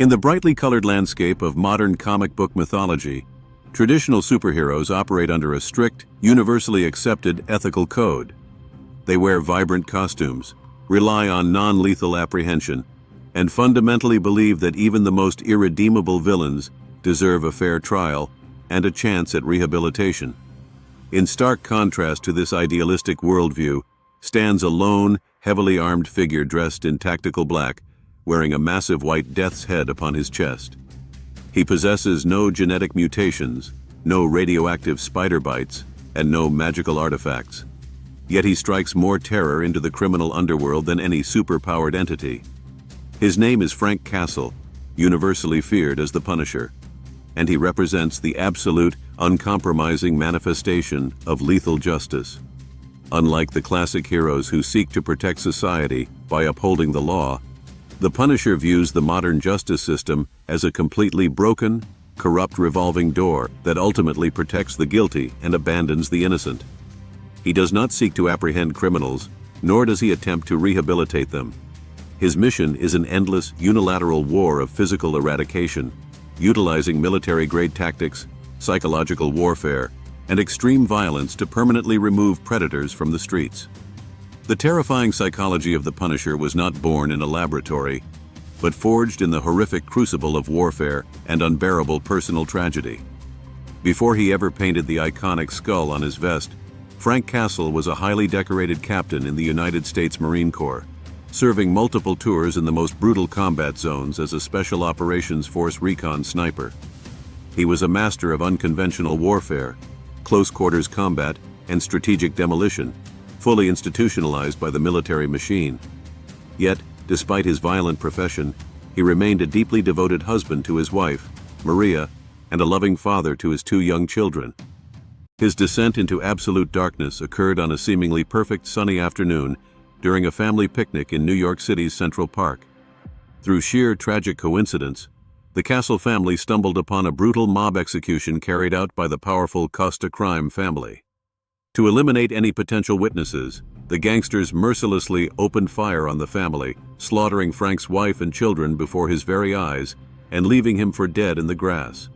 In the brightly colored landscape of modern comic book mythology, traditional superheroes operate under a strict, universally accepted ethical code. They wear vibrant costumes, rely on non-lethal apprehension, and fundamentally believe that even the most irredeemable villains deserve a fair trial and a chance at rehabilitation. In stark contrast to this idealistic worldview stands a lone, heavily armed figure dressed in tactical black, wearing a massive white death's head upon his chest. He possesses no genetic mutations, no radioactive spider bites, and no magical artifacts. Yet he strikes more terror into the criminal underworld than any superpowered entity. His name is Frank Castle, universally feared as the Punisher, and he represents the absolute, uncompromising manifestation of lethal justice. Unlike the classic heroes who seek to protect society by upholding the law, the Punisher views the modern justice system as a completely broken, corrupt revolving door that ultimately protects the guilty and abandons the innocent. He does not seek to apprehend criminals, nor does he attempt to rehabilitate them. His mission is an endless, unilateral war of physical eradication, utilizing military-grade tactics, psychological warfare, and extreme violence to permanently remove predators from the streets. The terrifying psychology of the Punisher was not born in a laboratory, but forged in the horrific crucible of warfare and unbearable personal tragedy. Before he ever painted the iconic skull on his vest, Frank Castle was a highly decorated captain in the United States Marine Corps, serving multiple tours in the most brutal combat zones as a Special Operations Force recon sniper. He was a master of unconventional warfare, close-quarters combat, and strategic demolition, fully institutionalized by the military machine. Yet, despite his violent profession, he remained a deeply devoted husband to his wife, Maria, and a loving father to his two young children. His descent into absolute darkness occurred on a seemingly perfect sunny afternoon during a family picnic in New York City's Central Park. Through sheer tragic coincidence, the Castle family stumbled upon a brutal mob execution carried out by the powerful Costa crime family. To eliminate any potential witnesses, the gangsters mercilessly opened fire on the family, slaughtering Frank's wife and children before his very eyes and leaving him for dead in the grass.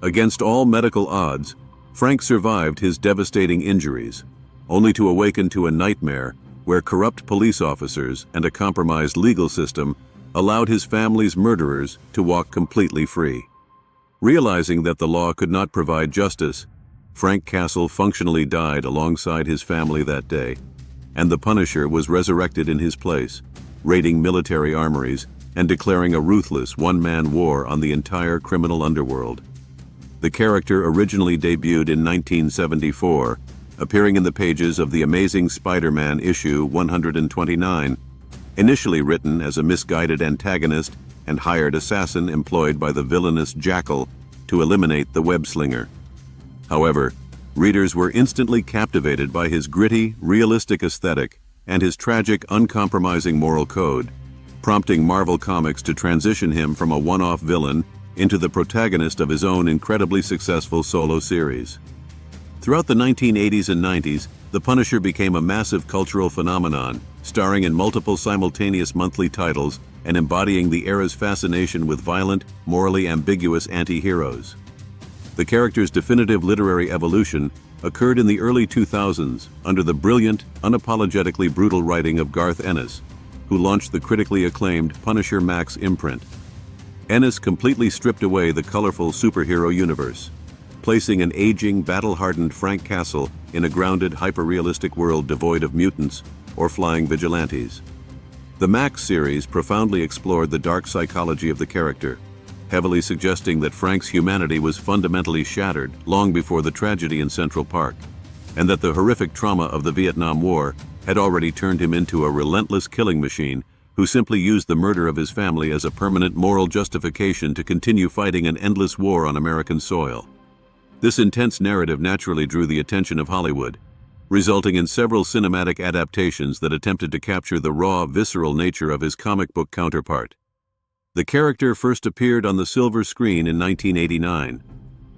Against all medical odds, Frank survived his devastating injuries, only to awaken to a nightmare where corrupt police officers and a compromised legal system allowed his family's murderers to walk completely free. Realizing that the law could not provide justice, Frank Castle functionally died alongside his family that day, and the Punisher was resurrected in his place, raiding military armories and declaring a ruthless one-man war on the entire criminal underworld. The character originally debuted in 1974, appearing in the pages of the Amazing Spider-Man issue 129, initially written as a misguided antagonist and hired assassin employed by the villainous Jackal to eliminate the web-slinger. However, readers were instantly captivated by his gritty, realistic aesthetic and his tragic, uncompromising moral code, prompting Marvel Comics to transition him from a one-off villain into the protagonist of his own incredibly successful solo series. Throughout the 1980s and 90s, the Punisher became a massive cultural phenomenon, starring in multiple simultaneous monthly titles and embodying the era's fascination with violent, morally ambiguous anti-heroes. The character's definitive literary evolution occurred in the early 2000s under the brilliant, unapologetically brutal writing of Garth Ennis, who launched the critically acclaimed Punisher Max imprint. Ennis completely stripped away the colorful superhero universe, placing an aging, battle-hardened Frank Castle in a grounded, hyper-realistic world devoid of mutants or flying vigilantes. The Max series profoundly explored the dark psychology of the character, heavily suggesting that Frank's humanity was fundamentally shattered long before the tragedy in Central Park, and that the horrific trauma of the Vietnam War had already turned him into a relentless killing machine who simply used the murder of his family as a permanent moral justification to continue fighting an endless war on American soil. This intense narrative naturally drew the attention of Hollywood, resulting in several cinematic adaptations that attempted to capture the raw, visceral nature of his comic book counterpart. The character first appeared on the silver screen in 1989,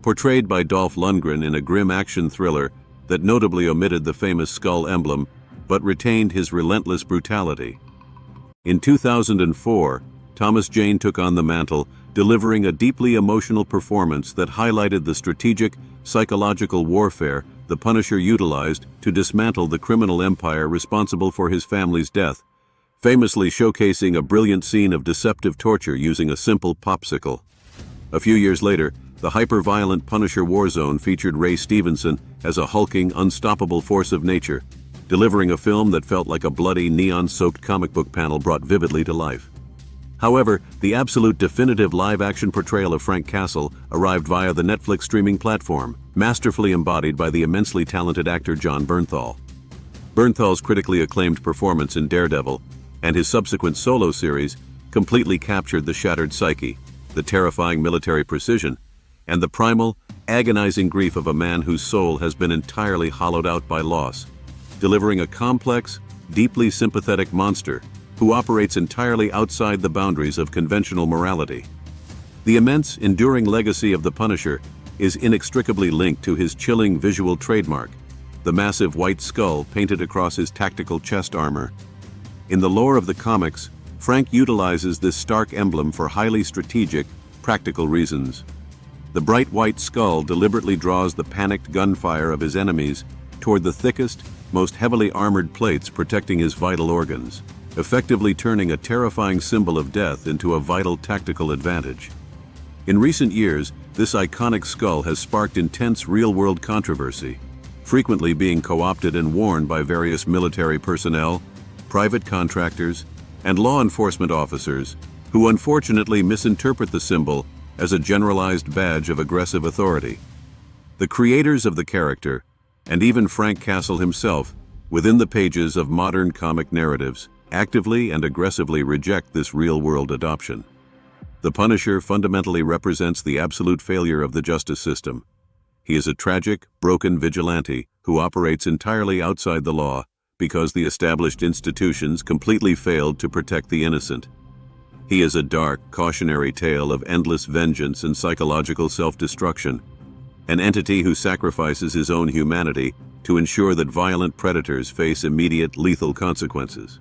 portrayed by Dolph Lundgren in a grim action thriller that notably omitted the famous skull emblem but retained his relentless brutality. In 2004, Thomas Jane took on the mantle, delivering a deeply emotional performance that highlighted the strategic, psychological warfare the Punisher utilized to dismantle the criminal empire responsible for his family's death, famously showcasing a brilliant scene of deceptive torture using a simple popsicle. A few years later, the hyper-violent Punisher Warzone featured Ray Stevenson as a hulking, unstoppable force of nature, delivering a film that felt like a bloody, neon-soaked comic book panel brought vividly to life. However, the absolute definitive live-action portrayal of Frank Castle arrived via the Netflix streaming platform, masterfully embodied by the immensely talented actor Jon Bernthal. Bernthal's critically acclaimed performance in Daredevil and his subsequent solo series completely captured the shattered psyche, the terrifying military precision, and the primal, agonizing grief of a man whose soul has been entirely hollowed out by loss, delivering a complex, deeply sympathetic monster who operates entirely outside the boundaries of conventional morality. The immense, enduring legacy of the Punisher is inextricably linked to his chilling visual trademark, the massive white skull painted across his tactical chest armor. In the lore of the comics, Frank utilizes this stark emblem for highly strategic, practical reasons. The bright white skull deliberately draws the panicked gunfire of his enemies toward the thickest, most heavily armored plates protecting his vital organs, effectively turning a terrifying symbol of death into a vital tactical advantage. In recent years, this iconic skull has sparked intense real-world controversy, frequently being co-opted and worn by various military personnel, private contractors, and law enforcement officers who unfortunately misinterpret the symbol as a generalized badge of aggressive authority. The creators of the character, and even Frank Castle himself, within the pages of modern comic narratives, actively and aggressively reject this real-world adoption. The Punisher fundamentally represents the absolute failure of the justice system. He is a tragic, broken vigilante who operates entirely outside the law because the established institutions completely failed to protect the innocent. He is a dark, cautionary tale of endless vengeance and psychological self-destruction, an entity who sacrifices his own humanity to ensure that violent predators face immediate, lethal consequences.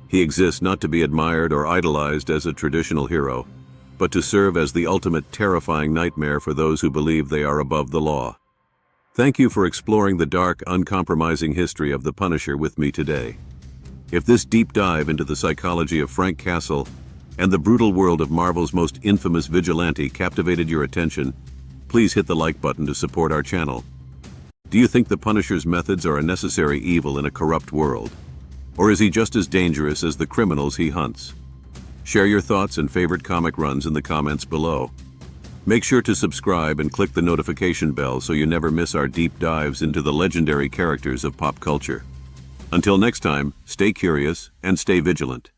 He exists not to be admired or idolized as a traditional hero, but to serve as the ultimate terrifying nightmare for those who believe they are above the law. Thank you for exploring the dark, uncompromising history of the Punisher with me today. If this deep dive into the psychology of Frank Castle and the brutal world of Marvel's most infamous vigilante captivated your attention, please hit the like button to support our channel. Do you think the Punisher's methods are a necessary evil in a corrupt world? Or is he just as dangerous as the criminals he hunts? Share your thoughts and favorite comic runs in the comments below. Make sure to subscribe and click the notification bell so you never miss our deep dives into the legendary characters of pop culture. Until next time, stay curious and stay vigilant.